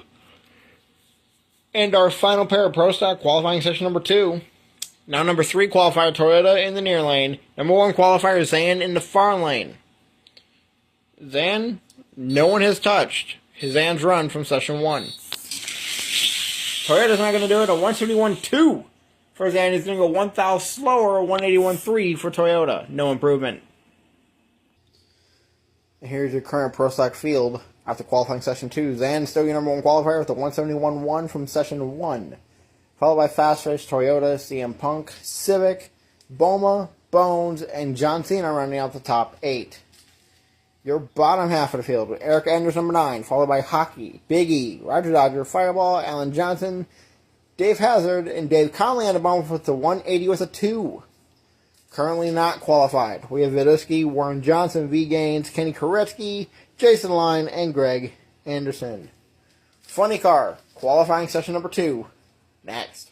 And our final pair of Pro Stock qualifying session number 2. Now number 3 qualifier Toyota in the near lane. Number 1 qualifier Zan in the far lane. Zan, no one has touched his Zan's run from session 1. Toyota's not going to do it. A 171.2 for Zan. He's going to go 1 thou slower. 181.3 for Toyota. No improvement. Here's your current Pro Stock field after qualifying session 2. Zan still your number 1 qualifier with a 171.1 from session 1. Followed by Fast Fish, Toyota, CM Punk, Civic, Boma, Bones, and John Cena rounding out the top 8. Your bottom half of the field with Eric Anders number 9, followed by Hockey, Big E, Roger Dodger, Fireball, Alan Johnson, Dave Hazard, and Dave Conley on the bottom with the 180 with a 2. Currently not qualified. We have Viduski, Warren Johnson, V. Gaines, Kenny Koretsky, Jason Line, and Greg Anderson. Funny car, qualifying session number 2. Next.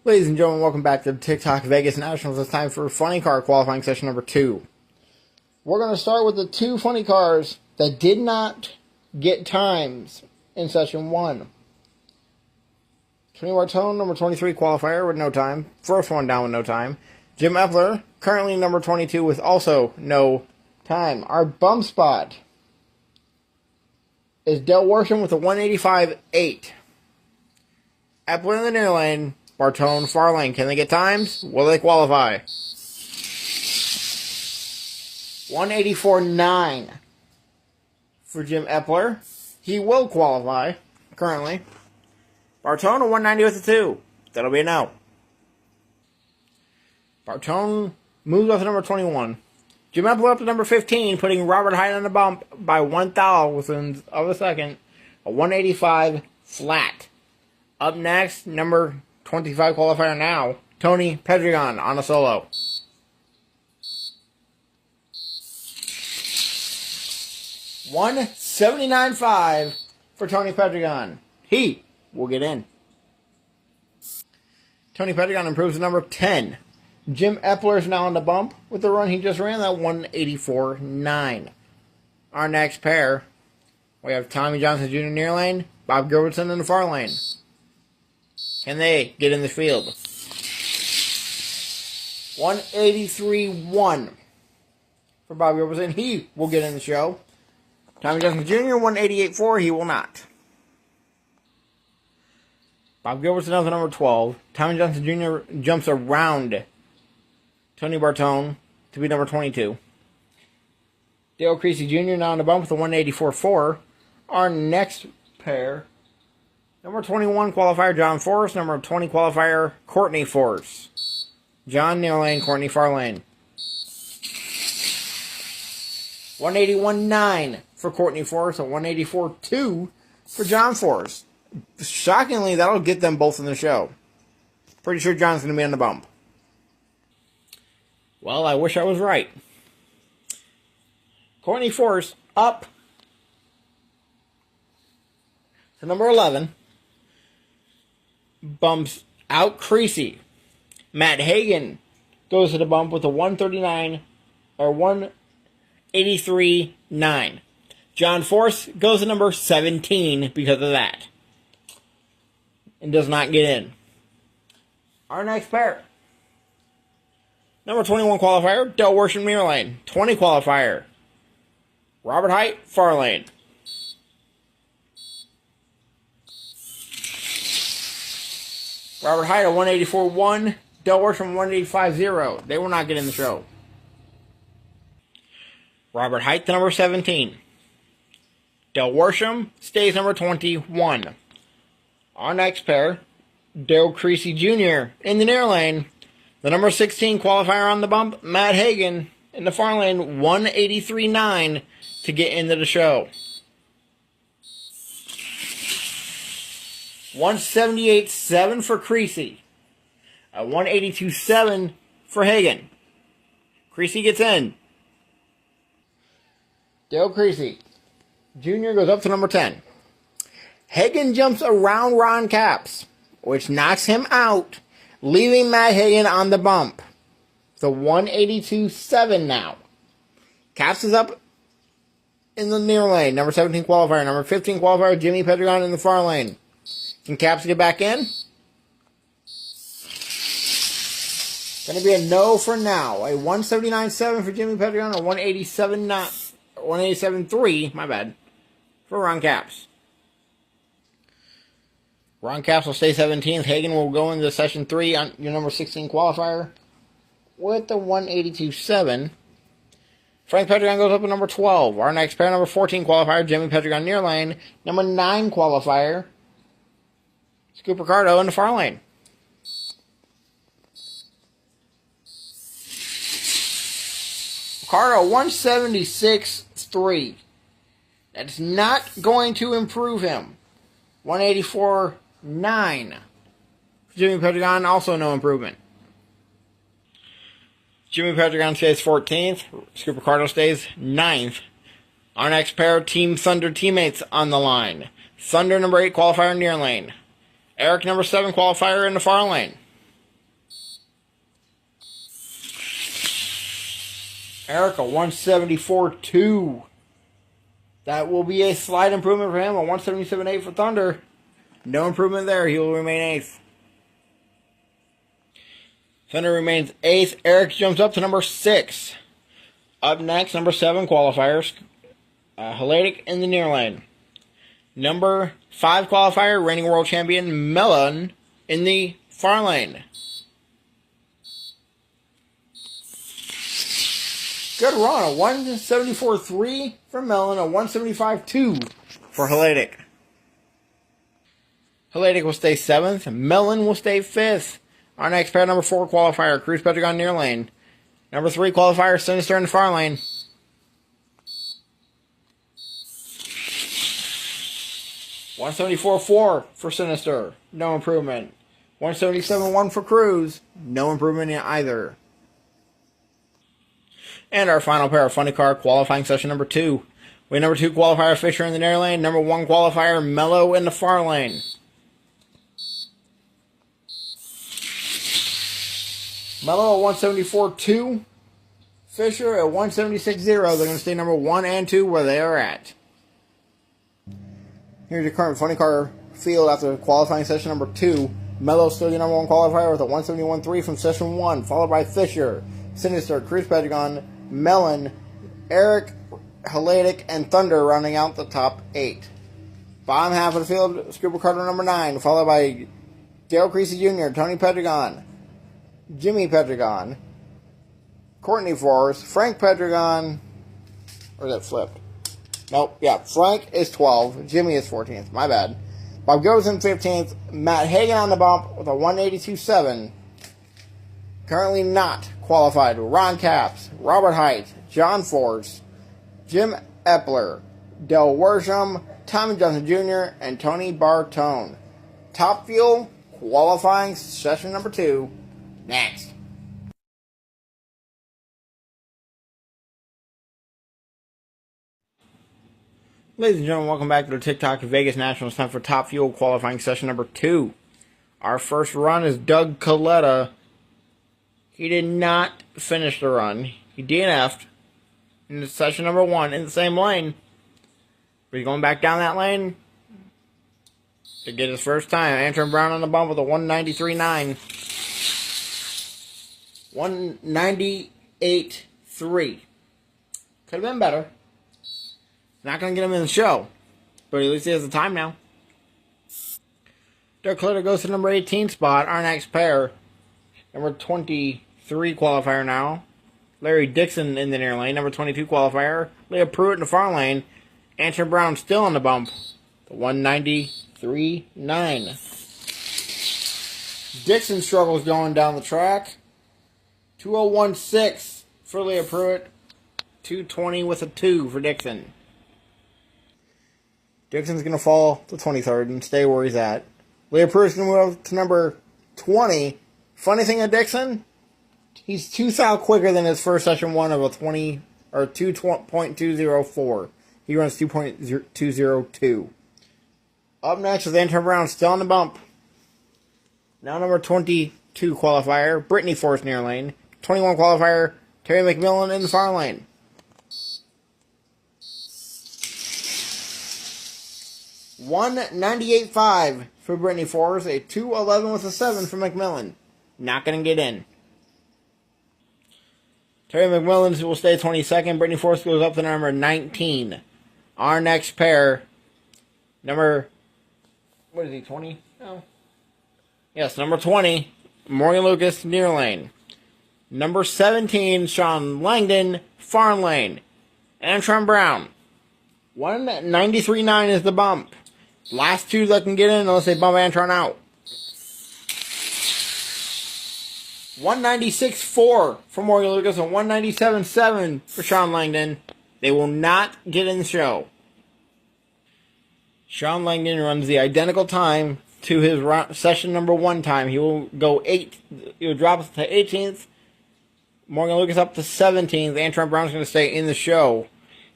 Ladies and gentlemen, welcome back to TikTok Vegas Nationals. It's time for Funny Car qualifying session number 2. We're going to start with the 2 funny cars that did not get times in session 1. Tony Bartone, number 23 qualifier with no time. First one down with no time. Jim Epler, currently number 22 with also no time. Our bump spot is Del Worsham with a 185.8. Epler in the near lane. Bartone far lane. Can they get times? Will they qualify? 184.9 for Jim Epler. He will qualify, currently. Bartone, a 190 with a 2. That'll be a no. Bartone moves up to number 21. Jim Epler up to number 15, putting Robert Hyde on the bump by 1 thou within of a second. A 185 flat. Up next, number 25 qualifier now, Tony Pedregon on a solo. $179.5 for Tony Pedregon. He will get in. Tony Pedregon improves to number 10. Jim Epler is now on the bump with the run he just ran, that 184.9. Our next pair, we have Tommy Johnson Jr. near lane, Bob Gilbertson in the far lane. Can they get in the field? 183.1 for Bob Gilbertson. He will get in the show. Tommy Johnson Jr., 188.4. He will not. Bob Gilbertson up to number 12. Tommy Johnson Jr. jumps around Tony Bartone to be number 22. Dale Creasy Jr. now on the bump with a 184.4. Our next pair, number 21 qualifier John Force, number 20 qualifier Courtney Force. John near lane, Courtney far lane. 181.9 for Courtney Force, a 184.2 for John Force. Shockingly, that'll get them both in the show. Pretty sure John's going to be on the bump. Well, I wish I was right. Courtney Force up to number 11. Bumps out Creasy. Matt Hagan goes to the bump with a 139 or 183.9. John Force goes to number 17 because of that. And does not get in. Our next pair. Number 21 qualifier, Del Worsham near lane. 20 qualifier, Robert Height, far lane. Robert Height at 184.1, Del Worsham 185.0. They will not get in the show. Robert Height to number 17. Del Worsham stays number 21. Our next pair, Dale Creasy Jr. in the near lane. The number 16 qualifier on the bump, Matt Hagan in the far lane, 183.9 to get into the show. 178.7 for Creasy. 182.7 for Hagan. Creasy gets in. Dale Creasy Jr. goes up to number 10. Hagan jumps around Ron Capps, which knocks him out, leaving Matt Hagan on the bump. So 182.7 now. Capps is up in the near lane. Number 17 qualifier. Number 15 qualifier, Jimmy Pedregon in the far lane. Can Capps get back in? Going to be a no for now. A 179.7 for Jimmy Pedregon, a 187.3, my bad, for Ron Capps. Ron Capps will stay 17th. Hagan will go into session 3 on your number 16 qualifier with the 182.7. Frank Pedregon goes up to number 12. Our next pair, number 14 qualifier, Jimmy Pedregon near lane. Number 9 qualifier, Scoop Ricardo in the far lane. Ricardo, 176.3. That's not going to improve him. 184.9. Jimmy Pedregon, also no improvement. Jimmy Pedregon stays 14th. Scoop Ricardo stays 9th. Our next pair of Team Thunder teammates on the line. Thunder, number 8 qualifier, near lane. Eric, number 7 qualifier, in the far lane. Eric, a 174.2. That will be a slight improvement for him. A 177.8 for Thunder. No improvement there. He will remain 8th. Thunder remains 8th. Eric jumps up to number 6. Up next, number 7 qualifiers. Helatic in the near lane. Number 5 qualifier, reigning world champion Mellon in the far lane. Good run. A 174.3 for Mellon, a 175.2 for Helatic. Helatic will stay 7th. Mellon will stay 5th. Our next pair, number 4 qualifier, Cruz Pedregon near lane. Number 3 qualifier, Sinister in the far lane. $174.4 for Sinister. No improvement. $177.1 for Cruz. No improvement in either. And our final pair of funny car qualifying session number 2. We have number 2 qualifier Fisher in the near lane. Number 1 qualifier Mello in the far lane. Mello at 174.2. Fisher at 176.0. They're going to stay number 1 and 2 where they are at. Here's your current funny car field after qualifying session number 2. Mello still your number 1 qualifier with a 171.3 from session 1, followed by Fisher, Sinister, Cruz Pedregon, Mellon, Eric, Helatic, and Thunder rounding out the top 8. Bottom half of the field, Scoop Ricardo number 9, followed by Dale Creasy Jr., Tony Pedregon, Jimmy Pedregon, Courtney Forrest, Frank Pedregon, or is that flipped? Nope, yeah, Frank is 12, Jimmy is 14th, my bad. Bob goes in 15th, Matt Hagan on the bump with a 182.7. Currently not qualified, Ron Capps, Robert Height, John Force, Jim Epler, Del Worsham, Tommy Johnson Jr., and Tony Bartone. Top Fuel qualifying session number 2 next. Ladies and gentlemen, welcome back to the TikTok Vegas Nationals. Time for Top Fuel qualifying session number 2. Our first run is Doug Coletta. He did not finish the run. He DNF'd in session number 1 in the same lane. But he's going back down that lane to get his first time. Antrim Brown on the bump with a 193.9. 198.3. Could have been better. Not going to get him in the show. But at least he has the time now. Doug Coletta goes to number 18 spot. Our next pair. Number 23 qualifier now. Larry Dixon in the near lane. Number 22 qualifier. Leah Pruitt in the far lane. Antrim Brown still on the bump. The 193.9. Dixon struggles going down the track. 2016 for Leah Pruitt. 220 with a 2 for Dixon. Dixon's going to fall to 23rd and stay where he's at. Leah Pruitt's going to move up to number 20. Funny thing at Dixon, he's 2 thou quicker than his first session 1 of a 20 or 2.204. He runs 2.202. Up next is Antron Brown, still on the bump. Now number 22 qualifier, Brittany Force near lane. 21 qualifier, Terry McMillan in the far lane. $198.5 for Brittany Force, a 211 with a 7 for McMillan. Not going to get in. Terry McMillan will stay 22nd. Brittany Force goes up to number 19. Our next pair, number, what is he, 20? No. Yes, number 20, Morgan Lucas, near lane. Number 17, Sean Langdon, far lane. Antron Brown. 193.9 is the bump. Last 2 that can get in unless they bump Antron out. 196.4 for Morgan Lucas and 197.7 for Sean Langdon. They will not get in the show. Sean Langdon runs the identical time to his session number 1 time. He will go 8. He will drop to 18th. Morgan Lucas up to 17th. Antron Brown's going to stay in the show.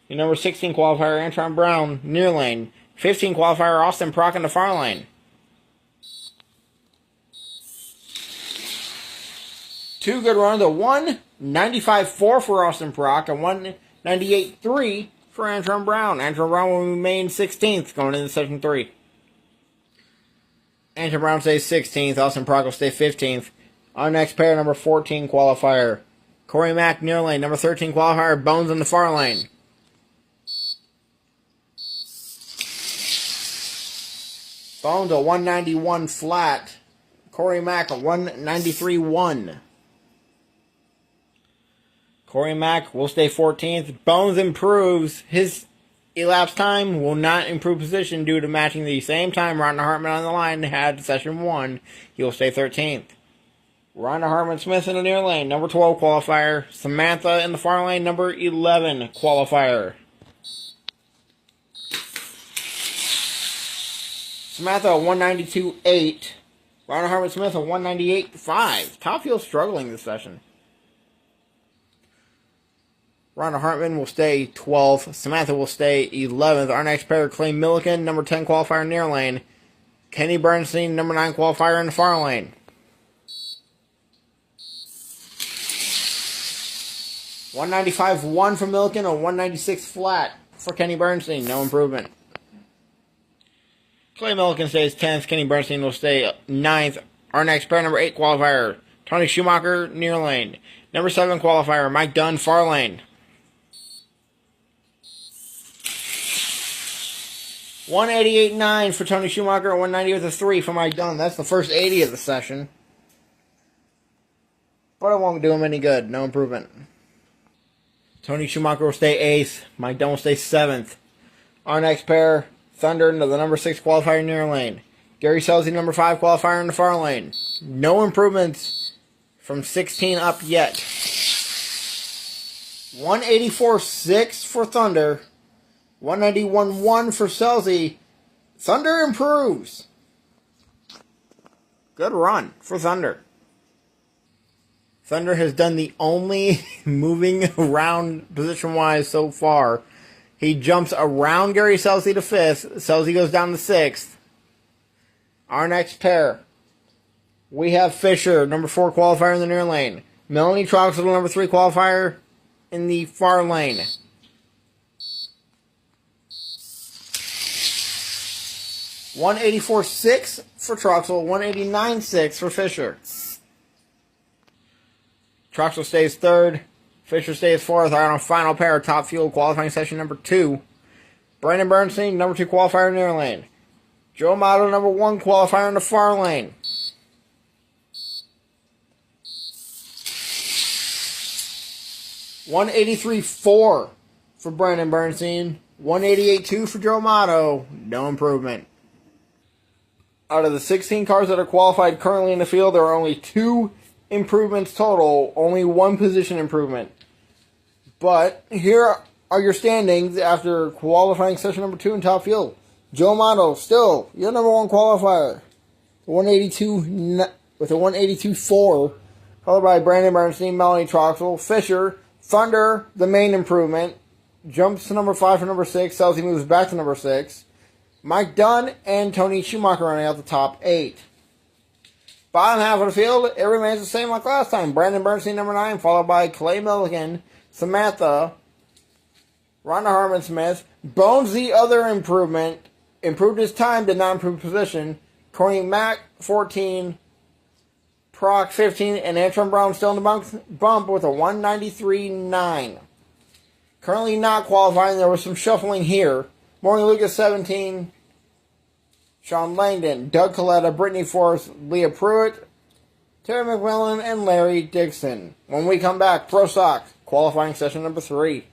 The number 16 qualifier, Antron Brown, near lane. 15 qualifier, Austin Prock in the far lane. Two good runs, a 195.4 for Austin Prock, and 198.3 for Antron Brown. Antron Brown will remain 16th going into session 3. Antron Brown stays 16th, Austin Prock will stay 15th. Our next pair, number 14 qualifier, Corey Mack near lane. Number 13 qualifier, Bones in the far lane. Bones a 191 flat. Corey Mack a 193.1. Corey Mack will stay 14th. Bones improves. His elapsed time will not improve position due to matching the same time Rhonda Hartman on the line had session 1. He will stay 13th. Rhonda Hartman Smith in the near lane. Number 12 qualifier. Samantha in the far lane. Number 11 qualifier. Samantha a 192.8. Rhonda Hartman Smith a 198.5. Top field struggling this session. Rhonda Hartman will stay 12th. Samantha will stay 11th. Our next pair, Clay Milliken, number 10 qualifier near lane. Kenny Bernstein, number 9 qualifier in the far lane. 195.1 for Milliken, a 196 flat for Kenny Bernstein. No improvement. Clay Milliken stays 10th. Kenny Bernstein will stay 9th. Our next pair, number 8 qualifier, Tony Schumacher, near lane. Number 7 qualifier, Mike Dunn, far lane. 188.9 for Tony Schumacher, 190 with a 3 for Mike Dunn. That's the first 80 of the session. But it won't do him any good. No improvement. Tony Schumacher will stay 8th. Mike Dunn will stay 7th. Our next pair, Thunder into the number 6 qualifier near lane. Gary Selzy, number 5 qualifier in the far lane. No improvements from 16 up yet. 184.6 for Thunder. 191.1 for Selzy. Thunder improves. Good run for Thunder. Thunder has done the only moving around position-wise so far. He jumps around Gary Selzy to 5th. Selzy goes down to 6th. Our next pair. We have Fisher, number 4 qualifier in the near lane. Melanie Troxel, number 3 qualifier in the far lane. 184.6 for Troxel, 189.6 for Fisher. Troxel stays 3rd. Fisher stays 4th. Our final pair, top field qualifying session number 2. Brandon Bernstein, number 2 qualifier near lane. Joe Amato, number 1 qualifier in the far lane. $183.4 for Brandon Bernstein. 188.2 for Joe Amato. No improvement. Out of the 16 cars that are qualified currently in the field, there are only 2 improvements total, only 1 position improvement. But here are your standings after qualifying session number 2 in top field. Joe Amato, still your number 1 qualifier, 182 with a 182.4, followed by Brandon Bernstein, Melanie Troxel, Fisher, Thunder, the main improvement, jumps to number 5 for number 6, Celsi moves back to number 6. Mike Dunn and Tony Schumacher running out the top 8. Bottom half of the field, it remains the same like last time. Brandon Bernstein, number 9, followed by Clay Milligan, Samantha, Rhonda Harmon-Smith. Bones, the other improvement, improved his time, did not improve position. Corey Mack, 14, Proc, 15, and Antron Brown still in the bump with a 193.9. Currently not qualifying, there was some shuffling here. Morgan Lucas, 17, Sean Langdon, Doug Coletta, Brittany Forrest, Leah Pruitt, Terry McMillan, and Larry Dixon. When we come back, Pro Stock, qualifying session number 3.